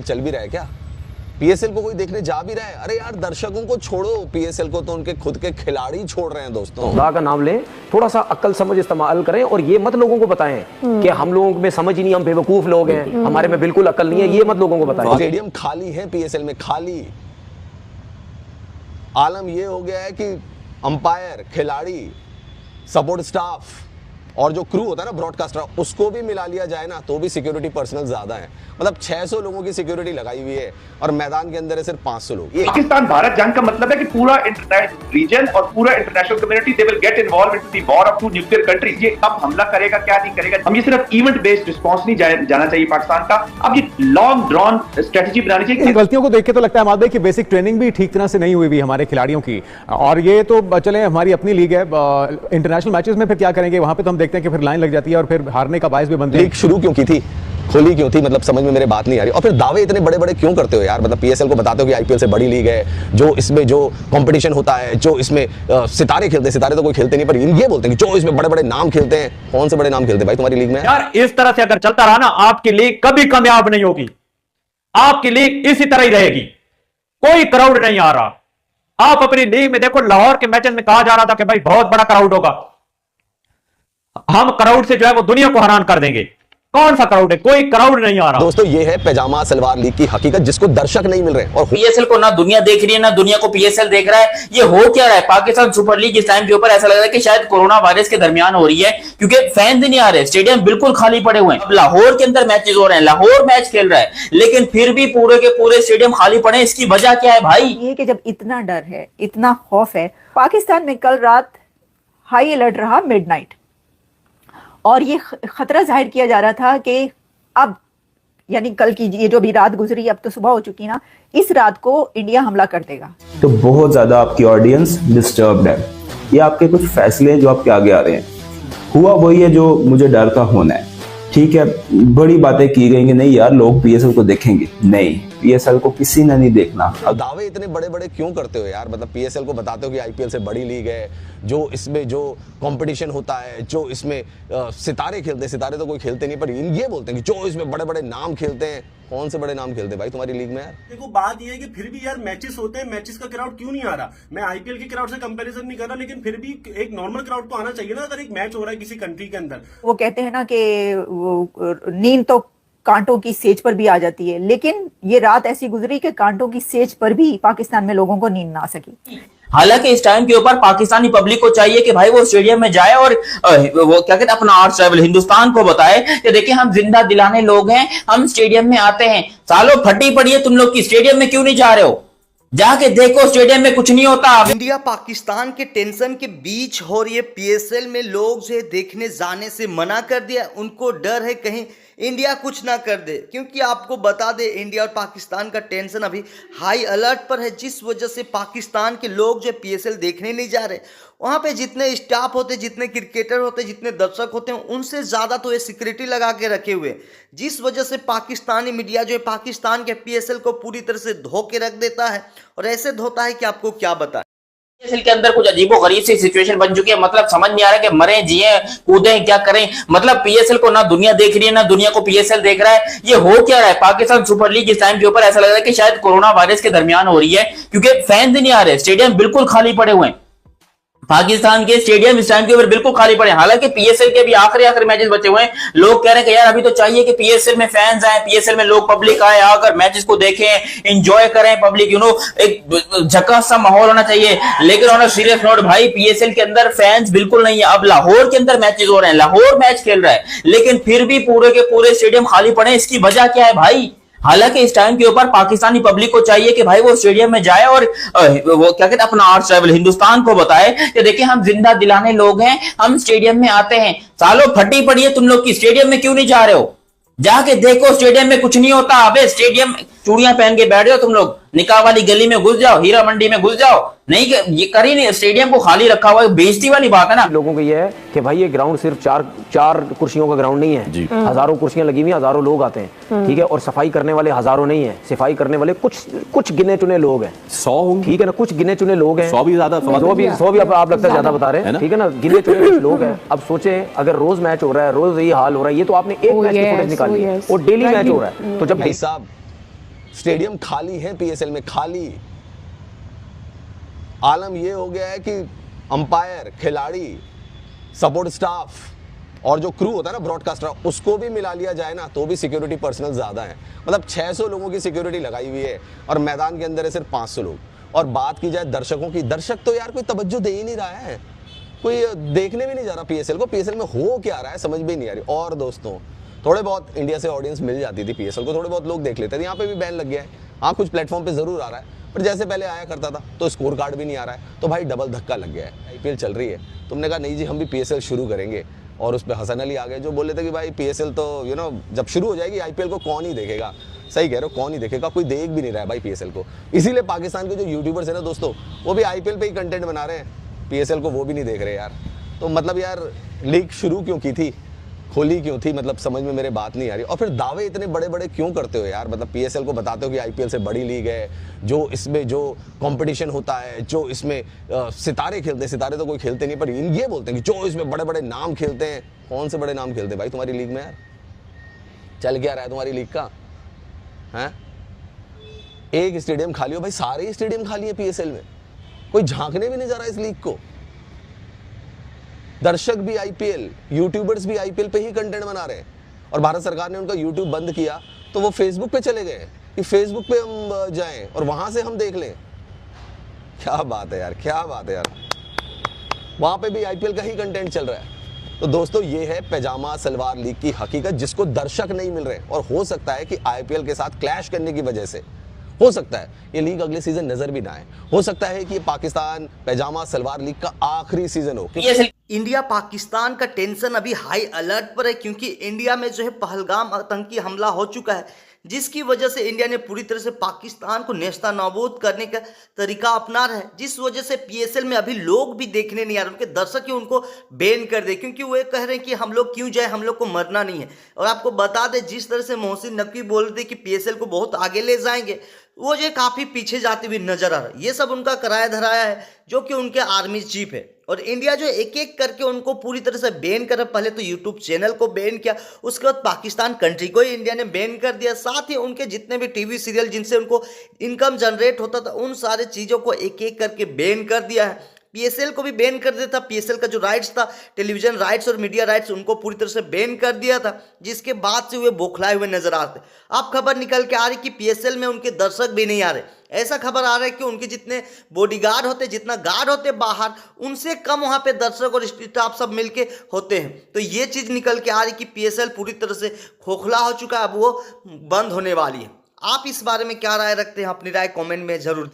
चल भी रहा है क्या? पीएसएल को कोई देखने जा भी रहा है? अरे यार दर्शकों को छोड़ो, पीएसएल को तो उनके खुद के खिलाड़ी छोड़ रहे हैं दोस्तों। खुदा का नाम लें, थोड़ा सा अक्ल समझ इस्तेमाल करें और ये मत लोगों को बताएं कि हम लोगों में समझ ही नहीं, हम बेवकूफ लोग हैं, हमारे में बिल्कुल अक्ल नहीं है, ये मत लोगों को बताएं। स्टेडियम खाली है पीएसएल में, खाली। आलम ये हो गया है कि अंपायर, खिलाड़ी, सपोर्ट स्टाफ और जो क्रू होता है ना ब्रॉडकास्टर, उसको भी मिला लिया जाए ना तो भी सिक्योरिटी पर्सनल ज्यादा है। मतलब 600 लोगों की सिक्योरिटी लगाई हुई है और मैदान के अंदर है सिर्फ 500 लोग। पाकिस्तान भारत जंग का मतलब है कि पूरा इंटरनेशनल रीजन और पूरा international community they will get involve into the war of two nuclear countries. ये कब हमला करेगा क्या नहीं करेगा, हम ये सिर्फ इवेंट बेस्ड रिस्पांस नहीं जाना चाहिए पाकिस्तान का, अब ये लॉन्ग ड्रॉन स्ट्रेटजी बनानी चाहिए। गलतियों को देख के तो लगता है माद भाई कि बेसिक ट्रेनिंग भी ठीक तरह से नहीं हुई हमारे खिलाड़ियों की। और ये तो चले हमारी अपनी लीग है, इंटरनेशनल मैचेस में फिर क्या करेंगे, वहां पे तो हम देखते हैं कि फिर लाइन लग जाती है और फिर हारने का बायस भी बनते हैं। लीग शुरू क्यों की थी, खोली क्यों थी, मतलब समझ में मेरे बात नहीं आ रही। और फिर दावे इतने बड़े बड़े क्यों करते हो यार? मतलब पीएसएल को बताते हो कि आईपीएल से बड़ी लीग है, जो इसमें जो कंपटीशन होता है, जो इसमें सितारे खेलते हैं। सितारे तो कोई खेलते नहीं, पर ये बोलते हैं कि जो इसमें बड़े बड़े नाम खेलते हैं। कौन से बड़े नाम खेलते हैं भाई तुम्हारी लीग में? यार इस तरह से अगर चलता रहा ना, आपकी लीग कभी कामयाब नहीं होगी। आपकी लीग इसी तरह ही रहेगी, कोई क्राउड नहीं आ रहा। आप अपनी लीग में देखो, लाहौर के मैचेस में कहा जा रहा था कि भाई बहुत बड़ा क्राउड होगा, हम क्राउड से जो है वो दुनिया को हैरान कर देंगे। कौन सा क्राउड है? कोई क्राउड नहीं आ रहा। दोस्तों ये है पैजामा सलवार लीग की हकीकत, जिसको दर्शक नहीं मिल रहे। और पीएसएल को ना दुनिया देख रही है ना दुनिया को पीएसएल देख रहा है। ये हो क्या रहा है? पाकिस्तान सुपर लीग इस टाइम के ऊपर ऐसा लग रहा है कि शायद कोरोना वायरस के दरमियान हो रही है, क्योंकि फैंस नहीं आ रहे, स्टेडियम बिल्कुल खाली पड़े हुए हैं। अब लाहौर के अंदर मैचेस हो रहे हैं, लाहौर मैच खेल रहा है, लेकिन फिर भी पूरे के पूरे स्टेडियम खाली पड़े हैं। इसकी वजह क्या है भाई? ये कि जब इतना डर है, इतना खौफ है, पाकिस्तान में कल रात हाई अलर्ट रहा मिडनाइट, और ये खतरा जाहिर किया जा रहा था कि अब यानी कल की ये जो भी रात गुजरी, अब तो सुबह हो चुकी ना, इस रात को इंडिया हमला कर देगा। तो बहुत ज्यादा आपकी ऑडियंस डिस्टर्ब्ड है। ये आपके कुछ फैसले हैं जो आपके आगे आ रहे हैं, हुआ वही है जो मुझे डर का होना है। ठीक है, बड़ी बातें की गई कि नहीं यार लोग पीएसएल को देखेंगे, नहीं, पीएसएल को किसी ने नहीं देखना। अब दावे इतने बड़े बड़े क्यों करते हो यार? मतलब पीएसएल को बताते हो कि आईपीएल से बड़ी लीग है, जो इसमें जो कंपटीशन होता है, जो इसमें सितारे खेलते हैं। सितारे तो कोई खेलते नहीं, पर ये बोलते हैं कि जो इसमें बड़े बड़े नाम खेलते हैं। कौन से बड़े नाम खेलते हैं भाई तुम्हारी लीग में यार? देखो बात ये है कि फिर भी यार मैचेस होते हैं, मैचेस का क्राउड क्यों नहीं आ रहा? मैं आईपीएल के क्राउड से कंपैरिजन नहीं कर रहा, लेकिन फिर भी एक नॉर्मल क्राउड तो आना चाहिए ना अगर एक मैच हो रहा है किसी कंट्री के अंदर। वो कहते हैं ना कि नींद तो कांटों की सेज पर भी आ जाती है, लेकिन ये रात ऐसी गुजरी कि कांटों की सेज पर भी पाकिस्तान में लोगों को नींद ना आ सकी। हालांकि इस टाइम के ऊपर पाकिस्तानी पब्लिक को चाहिए कि भाई वो स्टेडियम में जाए और वो क्या कहते हैं, अपना आर्ट ट्रैवल हिंदुस्तान को बताए कि देखिए हम जिंदा दिलाने लोग हैं, हम स्टेडियम में आते हैं। सालों फटी पड़ी है तुम लोग की, स्टेडियम में क्यों नहीं जा रहे हो? जाके देखो, स्टेडियम में कुछ नहीं होता। इंडिया पाकिस्तान के टेंशन के बीच हो रही है पीएसएल में, लोग जो देखने जाने से मना कर दिया। उनको डर है कहीं इंडिया कुछ ना कर दे, क्योंकि आपको बता दे इंडिया और पाकिस्तान का टेंशन अभी हाई अलर्ट पर है, जिस वजह से पाकिस्तान के लोग जो पीएसएल देखने नहीं जा रहे। वहाँ पे जितने स्टाफ होते, जितने क्रिकेटर होते, जितने दर्शक होते हैं, उनसे ज़्यादा तो ये सिक्योरिटी लगा के रखे हुए, जिस वजह से पाकिस्तानी मीडिया जो है पाकिस्तान के पीएसएल को पूरी तरह से धो के रख देता है, और ऐसे धोता है कि आपको क्या बताएं। पीएसएल के अंदर कुछ अजीबोगरीब सी सिचुएशन बन चुकी है, मतलब समझ नहीं आ रहा कि मरें जिए कूदें क्या करें। मतलब पीएसएल को ना दुनिया देख रही है ना दुनिया को पीएसएल देख रहा है। ये हो क्या रहा है? पाकिस्तान सुपर लीग इस टाइम के ऊपर ऐसा लग रहा है कि शायद कोरोना वायरस के दरमियान हो रही है, क्योंकि फैंस नहीं आ रहे, स्टेडियम बिल्कुल खाली पड़े हुए हैं। पाकिस्तान के स्टेडियम इस टाइम के ऊपर बिल्कुल खाली पड़े हैं। हालांकि पीएसएल के भी आखिरी मैचेस बचे हुए हैं। लोग कह रहे हैं कि यार अभी तो चाहिए कि पीएसएल में फैंस आए, पीएसएल में लोग पब्लिक आए, आकर मैचेस को देखें, एंजॉय करें, पब्लिक एक झकास सा माहौल होना चाहिए। लेकिन ऑन अ सीरियस नोट भाई, पीएसएल के अंदर फैंस बिल्कुल नहीं है। अब लाहौर के अंदर मैचेस हो रहे हैं, लाहौर मैच खेल रहा है, लेकिन फिर भी पूरे के पूरे स्टेडियम खाली पड़े हैं। इसकी वजह क्या है भाई? हालांकि इस टाइम के ऊपर पाकिस्तानी पब्लिक को चाहिए कि भाई वो स्टेडियम में जाए और वो क्या कहते हैं, अपना आर्ट ट्रैवल हिंदुस्तान को बताए कि देखिए हम जिंदा दिलाने लोग हैं, हम स्टेडियम में आते हैं। सालों फटी पड़ी है तुम लोग की, स्टेडियम में क्यों नहीं जा रहे हो? जाके देखो, स्टेडियम में कुछ नहीं होता। अबे स्टेडियम चूड़ियां पहन के बैठ जाओ तुम लोग, निकाह वाली गली में घुस जाओ, हीरा मंडी में घुस जाओ, नहीं ये कर ही नहीं, स्टेडियम को खाली रखा हुआ है। बेइज्जती वाली बात है ना। लोगों को ये है कि भाई ये ग्राउंड सिर्फ चार कुर्सियों का ग्राउंड नहीं है, हजारों कुर्सियां लगी हुई, हजारों लोग आते हैं, ठीक है, और सफाई करने वाले हजारों नहीं है, सफाई करने वाले कुछ गिने चुने लोग हैं, 100, ठीक है ना, कुछ गिने चुने लोग हैं, 100 भी ज्यादा, 100 भी आप लगता है ज्यादा बता रहे हैं, ठीक है ना, गिने चुने लोग हैं। अब सोचे अगर रोज मैच हो रहा है, रोज ये हाल हो रहा है, ये तो आपने एक मैच की फुटेज निकाली है और डेली मैच हो रहा है, तो जब भाई साहब स्टेडियम खाली है पीएसएल में, खाली। आलम ये हो गया है कि अंपायर, खिलाड़ी, सपोर्ट स्टाफ और जो क्रू होता है ना ब्रॉडकास्टर, उसको भी मिला लिया जाए ना तो भी सिक्योरिटी पर्सनल ज्यादा है। मतलब 600 लोगों की सिक्योरिटी लगाई हुई है और मैदान के अंदर है सिर्फ 500 लोग। और बात की जाए दर्शकों की, दर्शक तो यार कोई तवज्जो दे ही नहीं रहा है, कोई देखने भी नहीं जा रहा पीएसएल को। पीएसएल में हो क्या रहा है समझ भी नहीं आ रही। और दोस्तों थोड़े बहुत इंडिया से ऑडियंस मिल जाती थी पीएसएल को, थोड़े बहुत लोग देख लेते थे। यहाँ पे भी बैन लग गया है, हाँ कुछ प्लेटफॉर्म पे जरूर आ रहा है, पर जैसे पहले आया करता था तो स्कोर कार्ड भी नहीं आ रहा है, तो भाई डबल धक्का लग गया है। आईपीएल चल रही है, तुमने कहा नहीं जी हम भी पीएसएल शुरू करेंगे, और उस पर हसन अली आ गए जो बोले थे कि भाई पीएसएल तो जब शुरू हो जाएगी आईपीएल को कौन ही देखेगा। सही कह रहे हो, कौन ही देखेगा, कोई देख भी नहीं रहा है भाई पीएसएल को। इसीलिए पाकिस्तान के जो यूट्यूबर्स है ना दोस्तों, वो भी आईपीएल पे ही कंटेंट बना रहे हैं, पीएसएल को वो भी नहीं देख रहे यार। तो मतलब यार लीग शुरू क्यों की थी, खोली क्यों थी, मतलब समझ में मेरे बात नहीं आ रही। और फिर दावे इतने बड़े बड़े क्यों करते हो यार, मतलब पीएसएल को बताते हो कि आईपीएल से बड़ी लीग है, जो इसमें जो कंपटीशन होता है, जो इसमें सितारे खेलते हैं। सितारे तो कोई खेलते नहीं, पर ये बोलते हैं कि जो इसमें बड़े बड़े नाम खेलते हैं। कौन से बड़े नाम खेलते हैं भाई तुम्हारी लीग में यार? चल क्या रहा है तुम्हारी लीग का है? एक स्टेडियम खाली हो भाई, सारे ही स्टेडियम खाली है पीएसएल में, कोई झांकने भी नहीं जा रहा इस लीग को। दर्शक भी आईपीएल, यूट्यूबर्स भी आईपीएल पे ही कंटेंट बना रहे हैं, और भारत सरकार ने उनका यूट्यूब बंद किया तो वो फेसबुक पे चले गए कि फेसबुक पे हम जाएं और वहां से हम देख लें। क्या बात है यार, क्या बात है यार, वहां पे भी आईपीएल का ही कंटेंट चल रहा है। तो दोस्तों ये है पैजामा सलवार लीग की हकीकत, जिसको दर्शक नहीं मिल रहे, और हो सकता है कि आईपीएल के साथ क्लैश करने की वजह से हो सकता है ये लीग अगले सीजन नजर भी ना आए। हो सकता है कि ये पाकिस्तान पैजामा सलवार लीग का आखिरी सीजन हो। इंडिया पाकिस्तान का टेंशन अभी हाई अलर्ट पर है, क्योंकि इंडिया में जो है पहलगाम आतंकी हमला हो चुका है, जिसकी वजह से इंडिया ने पूरी तरह से पाकिस्तान को नेस्तनाबूद करने का तरीका अपना रहा है, जिस वजह से पीएसएल में अभी लोग भी देखने नहीं आ रहे, उनके दर्शक ही उनको बैन कर दे, क्योंकि वो कह रहे हैं कि हम लोग क्यों जाए, हम लोग को मरना नहीं है। और आपको बता दें जिस तरह से मोहसिन नकवी बोल रहे थे कि पीएसएल को बहुत आगे ले जाएंगे, वो जो काफ़ी पीछे जाते हुए नजर आ रहा है। ये सब उनका कराया धराया है, जो कि उनके आर्मी चीफ है। और इंडिया जो एक एक करके उनको पूरी तरह से बैन कर, पहले तो यूट्यूब चैनल को बैन किया, उसके बाद पाकिस्तान कंट्री को ही इंडिया ने बैन कर दिया, साथ ही उनके जितने भी टीवी सीरियल जिनसे उनको इनकम जनरेट होता था उन सारे चीज़ों को एक एक करके बैन कर दिया है। पीएसएल को भी बैन कर दिया था, पीएसएल का जो राइट्स था, टेलीविजन राइट्स और मीडिया राइट्स, उनको पूरी तरह से बैन कर दिया था, जिसके बाद से वे बौखलाए हुए नजर आते। अब खबर निकल के आ रही कि पीएसएल में उनके दर्शक भी नहीं आ रहे। ऐसा खबर आ रहा है कि उनके जितने बॉडीगार्ड होते, जितना गार्ड होते बाहर, उनसे कम वहां पे दर्शक और स्टाफ सब मिलके होते हैं। तो ये चीज निकल के आ रही कि पीएसएल पूरी तरह से खोखला हो चुका है, अब वो बंद होने वाली है। आप इस बारे में क्या राय रखते हैं? अपनी राय कमेंट में जरूर